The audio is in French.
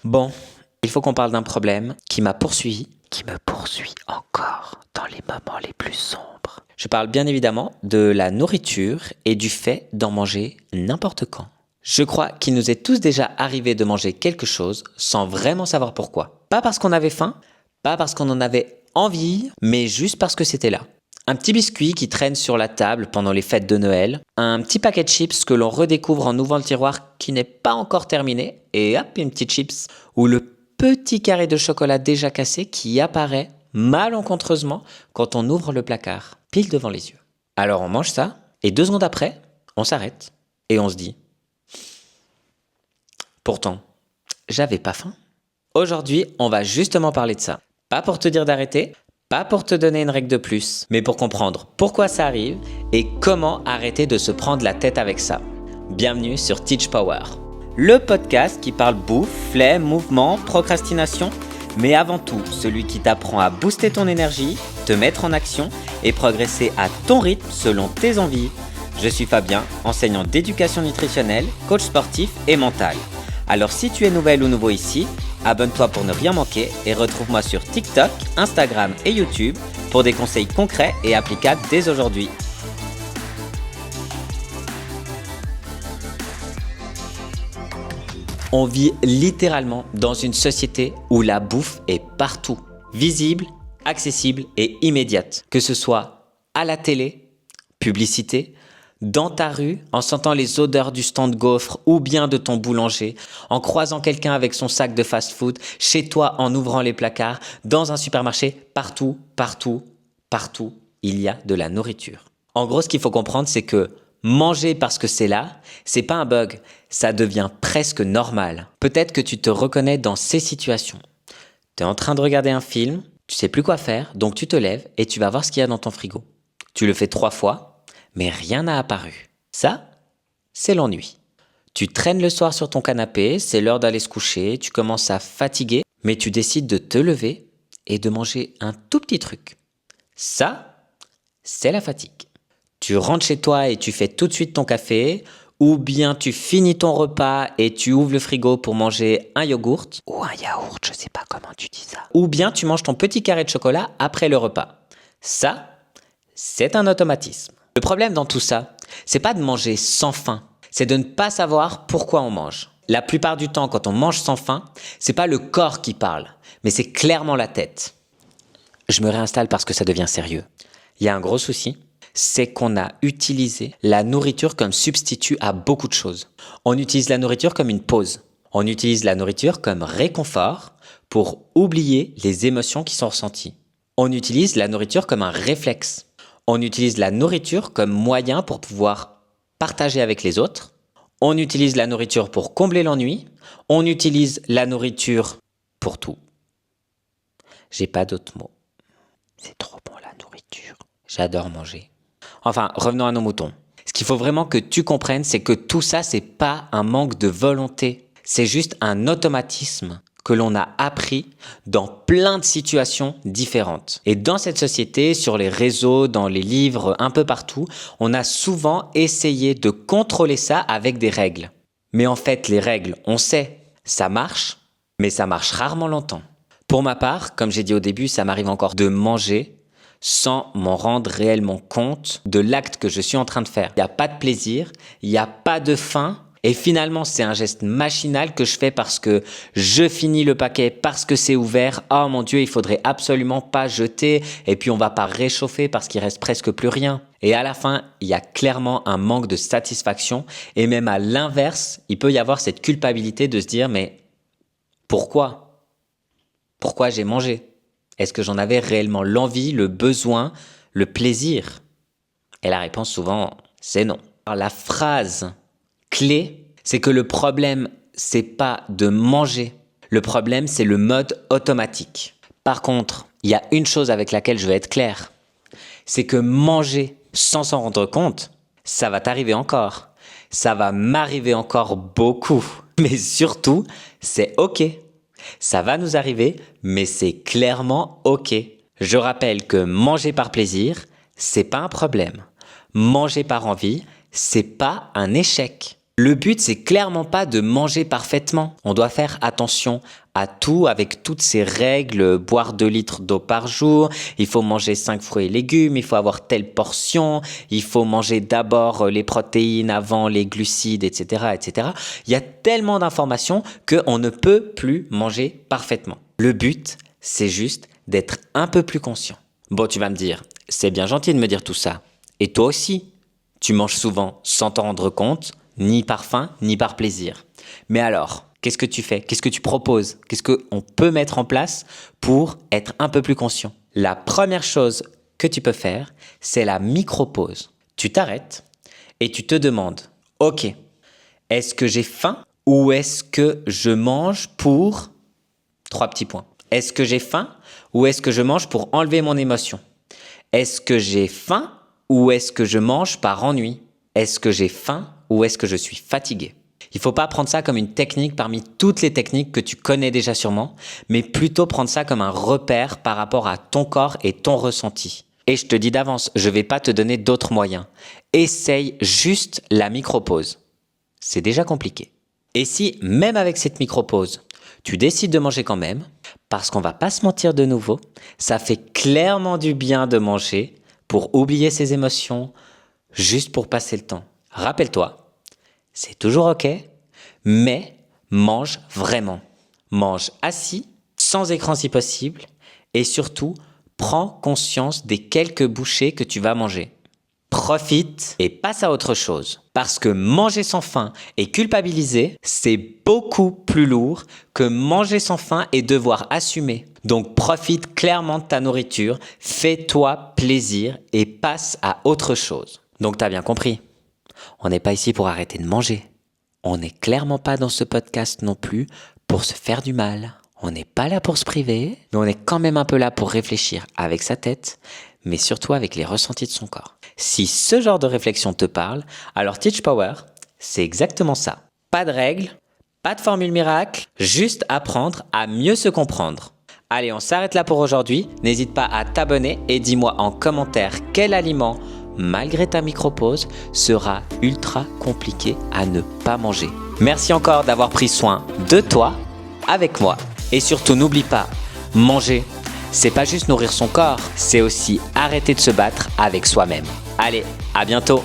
Bon, il faut qu'on parle d'un problème qui m'a poursuivi, qui me poursuit encore dans les moments les plus sombres. Je parle bien évidemment de la nourriture et du fait d'en manger n'importe quand. Je crois qu'il nous est tous déjà arrivé de manger quelque chose sans vraiment savoir pourquoi. Pas parce qu'on avait faim, pas parce qu'on en avait envie, mais juste parce que c'était là. Un petit biscuit qui traîne sur la table pendant les fêtes de Noël, un petit paquet de chips que l'on redécouvre en ouvrant le tiroir qui n'est pas encore terminé, et hop, une petite chips, ou le petit carré de chocolat déjà cassé qui apparaît malencontreusement quand on ouvre le placard, pile devant les yeux. Alors on mange ça, et 2 secondes après, on s'arrête, et on se dit « Pourtant, j'avais pas faim ». Aujourd'hui, on va justement parler de ça. Pas pour te dire d'arrêter, pas pour te donner une règle de plus, mais pour comprendre pourquoi ça arrive et comment arrêter de se prendre la tête avec ça. Bienvenue sur Teach Power, le podcast qui parle bouffe, flemme, mouvement, procrastination, mais avant tout celui qui t'apprend à booster ton énergie, te mettre en action et progresser à ton rythme selon tes envies. Je suis Fabien, enseignant d'éducation nutritionnelle, coach sportif et mental. Alors si tu es nouvelle ou nouveau ici, abonne-toi pour ne rien manquer et retrouve-moi sur TikTok, Instagram et YouTube pour des conseils concrets et applicables dès aujourd'hui. On vit littéralement dans une société où la bouffe est partout, visible, accessible et immédiate. Que ce soit à la télé, publicité, dans ta rue, en sentant les odeurs du stand gaufre ou bien de ton boulanger, en croisant quelqu'un avec son sac de fast-food, chez toi en ouvrant les placards, dans un supermarché, partout, il y a de la nourriture. En gros, ce qu'il faut comprendre, c'est que manger parce que c'est là, c'est pas un bug, ça devient presque normal. Peut-être que tu te reconnais dans ces situations. Tu es en train de regarder un film, tu sais plus quoi faire, donc tu te lèves et tu vas voir ce qu'il y a dans ton frigo. Tu le fais 3 fois, mais rien n'a apparu. Ça, c'est l'ennui. Tu traînes le soir sur ton canapé, c'est l'heure d'aller se coucher, tu commences à fatiguer, mais tu décides de te lever et de manger un tout petit truc. Ça, c'est la fatigue. Tu rentres chez toi et tu fais tout de suite ton café, ou bien tu finis ton repas et tu ouvres le frigo pour manger un yogourt, ou un yaourt, je sais pas comment tu dis ça. Ou bien tu manges ton petit carré de chocolat après le repas. Ça, c'est un automatisme. Le problème dans tout ça, c'est pas de manger sans faim, c'est de ne pas savoir pourquoi on mange. La plupart du temps, quand on mange sans faim, c'est pas le corps qui parle, mais c'est clairement la tête. Je me réinstalle parce que ça devient sérieux. Il y a un gros souci, c'est qu'on a utilisé la nourriture comme substitut à beaucoup de choses. On utilise la nourriture comme une pause. On utilise la nourriture comme réconfort pour oublier les émotions qui sont ressenties. On utilise la nourriture comme un réflexe. On utilise la nourriture comme moyen pour pouvoir partager avec les autres. On utilise la nourriture pour combler l'ennui. On utilise la nourriture pour tout. J'ai pas d'autres mots. C'est trop bon la nourriture. J'adore manger. Enfin, revenons à nos moutons. Ce qu'il faut vraiment que tu comprennes, c'est que tout ça, c'est pas un manque de volonté. C'est juste un automatisme que l'on a appris dans plein de situations différentes. Et dans cette société, sur les réseaux, dans les livres, un peu partout, on a souvent essayé de contrôler ça avec des règles. Mais en fait, les règles, on sait, ça marche, mais ça marche rarement longtemps. Pour ma part, comme j'ai dit au début, ça m'arrive encore de manger sans m'en rendre réellement compte de l'acte que je suis en train de faire. Il n'y a pas de plaisir, il n'y a pas de faim. Et finalement, c'est un geste machinal que je fais parce que je finis le paquet, parce que c'est ouvert. Oh mon Dieu, il faudrait absolument pas jeter. Et puis on va pas réchauffer parce qu'il reste presque plus rien. Et à la fin, il y a clairement un manque de satisfaction. Et même à l'inverse, il peut y avoir cette culpabilité de se dire, mais pourquoi? Pourquoi j'ai mangé? Est-ce que j'en avais réellement l'envie, le besoin, le plaisir? Et la réponse souvent, c'est non. Alors, la phrase clé, c'est que le problème, c'est pas de manger. Le problème, c'est le mode automatique. Par contre, il y a une chose avec laquelle je vais être clair. C'est que manger sans s'en rendre compte, ça va t'arriver encore. Ça va m'arriver encore beaucoup. Mais surtout, c'est OK. Ça va nous arriver, mais c'est clairement OK. Je rappelle que manger par plaisir, c'est pas un problème. Manger par envie, c'est pas un échec. Le but, c'est clairement pas de manger parfaitement. On doit faire attention à tout avec toutes ces règles, boire 2 litres d'eau par jour, il faut manger 5 fruits et légumes, il faut avoir telle portion, il faut manger d'abord les protéines avant les glucides, etc., etc. Il y a tellement d'informations qu'on ne peut plus manger parfaitement. Le but, c'est juste d'être un peu plus conscient. Bon, tu vas me dire, c'est bien gentil de me dire tout ça. Et toi aussi, tu manges souvent sans t'en rendre compte, ni par faim, ni par plaisir. Mais alors, qu'est-ce que tu fais? Qu'est-ce que tu proposes? Qu'est-ce qu'on peut mettre en place pour être un peu plus conscient? La première chose que tu peux faire, c'est la micro-pause. Tu t'arrêtes et tu te demandes, ok, est-ce que j'ai faim ou est-ce que je mange pour 3 petits points? Est-ce que j'ai faim ou est-ce que je mange pour enlever mon émotion? Est-ce que j'ai faim ou est-ce que je mange par ennui? Est-ce que j'ai faim ou est-ce que je suis fatigué? Il ne faut pas prendre ça comme une technique parmi toutes les techniques que tu connais déjà sûrement, mais plutôt prendre ça comme un repère par rapport à ton corps et ton ressenti. Et je te dis d'avance, je ne vais pas te donner d'autres moyens. Essaye juste la micro-pause. C'est déjà compliqué. Et si, même avec cette micro-pause, tu décides de manger quand même, parce qu'on ne va pas se mentir de nouveau, ça fait clairement du bien de manger pour oublier ses émotions, juste pour passer le temps. Rappelle-toi, c'est toujours ok, mais mange vraiment. Mange assis, sans écran si possible, et surtout, prends conscience des quelques bouchées que tu vas manger. Profite et passe à autre chose. Parce que manger sans faim et culpabiliser, c'est beaucoup plus lourd que manger sans faim et devoir assumer. Donc profite clairement de ta nourriture, fais-toi plaisir et passe à autre chose. Donc t'as bien compris, on n'est pas ici pour arrêter de manger. On n'est clairement pas dans ce podcast non plus pour se faire du mal. On n'est pas là pour se priver, mais on est quand même un peu là pour réfléchir avec sa tête, mais surtout avec les ressentis de son corps. Si ce genre de réflexion te parle, alors Teach Power, c'est exactement ça. Pas de règles, pas de formule miracle, juste apprendre à mieux se comprendre. Allez, on s'arrête là pour aujourd'hui. N'hésite pas à t'abonner et dis-moi en commentaire quel aliment, malgré ta micro-pause, sera ultra compliqué à ne pas manger. Merci encore d'avoir pris soin de toi avec moi. Et surtout, n'oublie pas, manger, c'est pas juste nourrir son corps, c'est aussi arrêter de se battre avec soi-même. Allez, à bientôt!